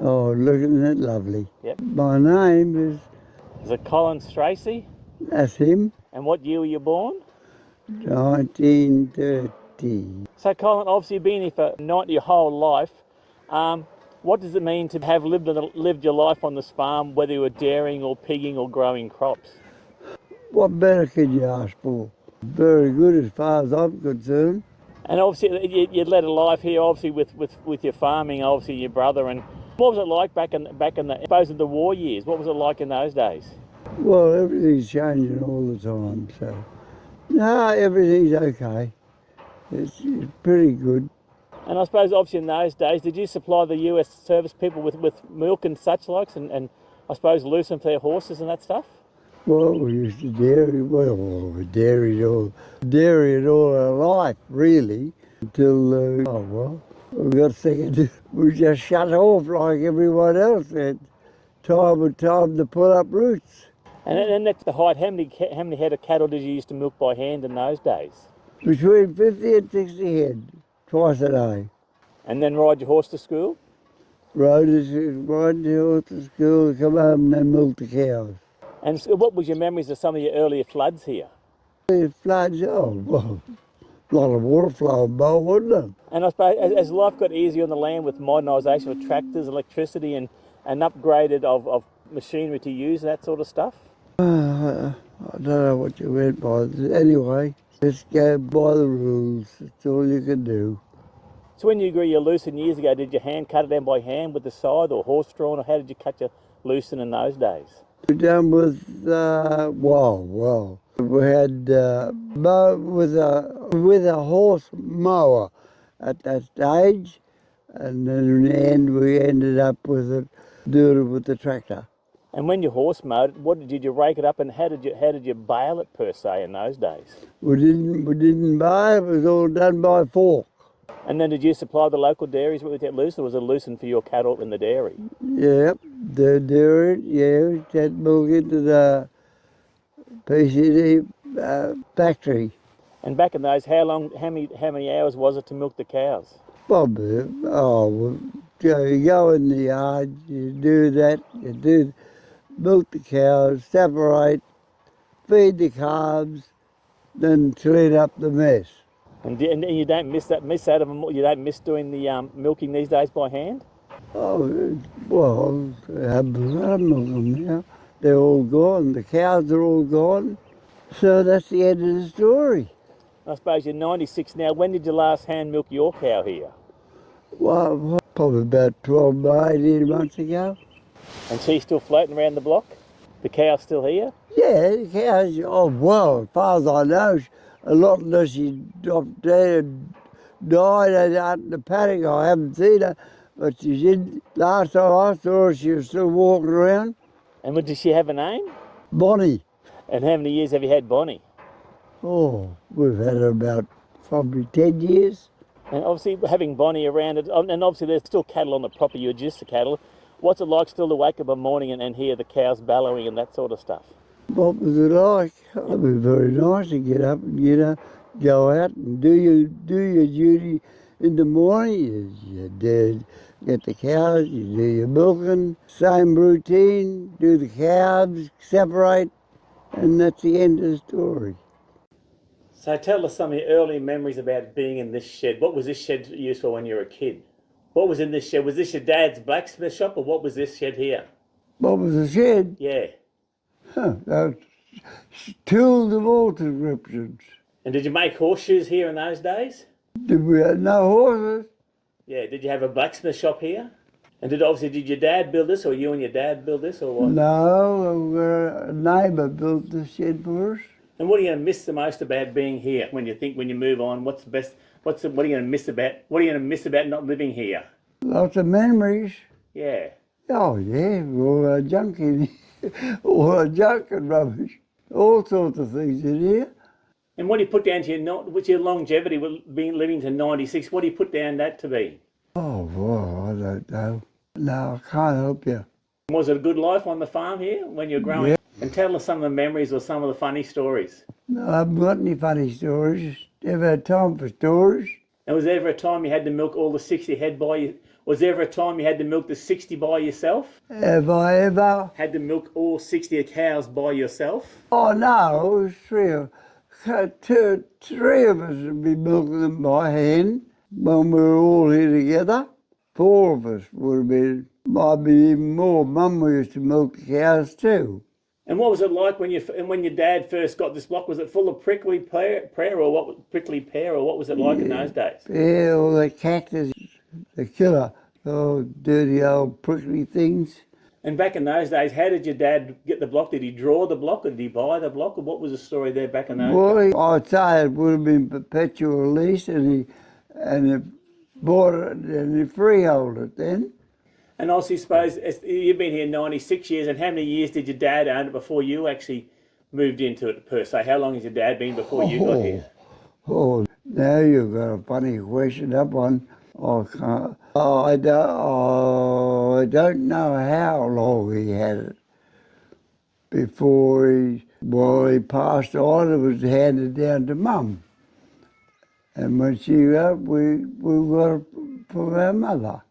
Oh, looking at lovely. Yep. My name Is it Colin Stracey? that's him, And what year were you born? 1930. So, Colin, obviously you've been here for your whole life. What does it mean to have lived your life on this farm, whether you were dairying or pigging or growing crops? What better could you ask for? Very good as far as I'm concerned. And obviously you led a life here, obviously with your farming, obviously your brother. And what was it like back in the I suppose in the war years? What was it like in those days? Well, everything's changing all the time, so no, everything's okay. It's pretty good. And I suppose obviously in those days, did you supply the US service people with milk and such likes, and I suppose lucerne for their horses and that stuff? Well, we used to dairy. Well, we dairy all our life, really, until we got second. We just shut off like everyone else. Had time to pull up roots. And that's the height. How many head of cattle did you used to milk by hand in those days? Between 50 and 60 head, twice a day. And then ride your horse to school? Ride the horse to school, come home and then milk the cows. And so what was your memories of some of your earlier floods here? The floods, oh, well, a lot of water flowing by, wasn't it? And I suppose as life got easier on the land with modernisation of tractors, electricity, and upgraded of machinery to use and that sort of stuff? I don't know what you meant by it. Anyway, just go by the rules. That's all you can do. So when you grew your lucerne years ago, did you hand cut it down by hand with the scythe or horse drawn, or how did you cut your lucerne in those days? We're done with, we had with a horse mower at that stage, and then in the end we ended up with it, doing it with the tractor. And when you horse mowed, did you rake it up, and how did you bale it per se in those days? We didn't buy it. It was all done by fork. And then did you supply the local dairies with that lucerne, or was it lucerne for your cattle in the dairy? Yep, the dairy. Yeah, we had milk into the PCD factory. And back in those, how many hours was it to milk the cows? Probably. You go in the yard, you do that, milk the cows, separate, feed the calves, then clean up the mess. And you don't miss out of them. You don't miss doing the milking these days by hand. Oh, well, I haven't milk them now. They're all gone. The cows are all gone. So that's the end of the story. I suppose you're 96 now. When did you last hand milk your cow here? Well, probably about 12 or 18 months ago. And she's still floating around the block? The cow's still here? Yeah, the cows, oh, well, as far as I know, a lot of she dropped dead and died out in the paddock. I haven't seen her, but she did. Last time I saw her, she was still walking around. And did she have a name? Bonnie. And how many years have you had Bonnie? Oh, we've had her about probably 10 years. And obviously having Bonnie around, and obviously there's still cattle on the property, you adjust the cattle. What's it like still to wake up in the morning and hear the cows bellowing and that sort of stuff? What was it like? It'd be very nice to get up and, go out and do your duty in the morning. You get the cows, you do your milking, same routine, do the calves, separate, and that's the end of the story. So tell us some of your early memories about being in this shed. What was this shed used for when you were a kid? What was in this shed? Was this your dad's blacksmith shop, or what was this shed here? What was the shed? Yeah. Tools of all descriptions. And did you make horseshoes here in those days? Did we have no horses? Yeah. Did you have a blacksmith shop here? And did your dad build this, or you and your dad build this, or what? No, a neighbour built the shed for us. And what are you going to miss the most about being here? When you move on, what are you going to miss about? What are you going to miss about not living here? Lots of memories. Yeah. Oh yeah, all our junk in here, all our junk and rubbish, all sorts of things in here. And what do you put down to what's your longevity with being living to 96? What do you put down that to be? Oh well, I don't know. No, I can't help you. Was it a good life on the farm here when you were growing? Yeah. And tell us some of the memories or some of the funny stories. No, I haven't got any funny stories. Never had time for stories. And was there ever a time you had to milk all the 60 head Was there ever a time you had to milk the 60 by yourself? Have I ever? Had to milk all 60 cows by yourself? Oh no, it was three of us would be milking them by hand when we were all here together. Four of us would have been, might be even more. Mum used to milk the cows too. And what was it like when your dad first got this block? Was it full of prickly pear or what was it like in those days? Yeah, all the cactus, the killer, the dirty old prickly things. And back in those days, how did your dad get the block? Did he draw the block or did he buy the block? Or what was the story there back in those days? Well, I'd say it would have been perpetual lease, and he bought it and he freehold it then. And also, I suppose you've been here 96 years, and how many years did your dad own it before you actually moved into it per se? How long has your dad been before you got here? Now you've got a funny question. That one I can't. I don't know how long he had it before he passed on. It was handed down to Mum, and when she got, we got it from our mother.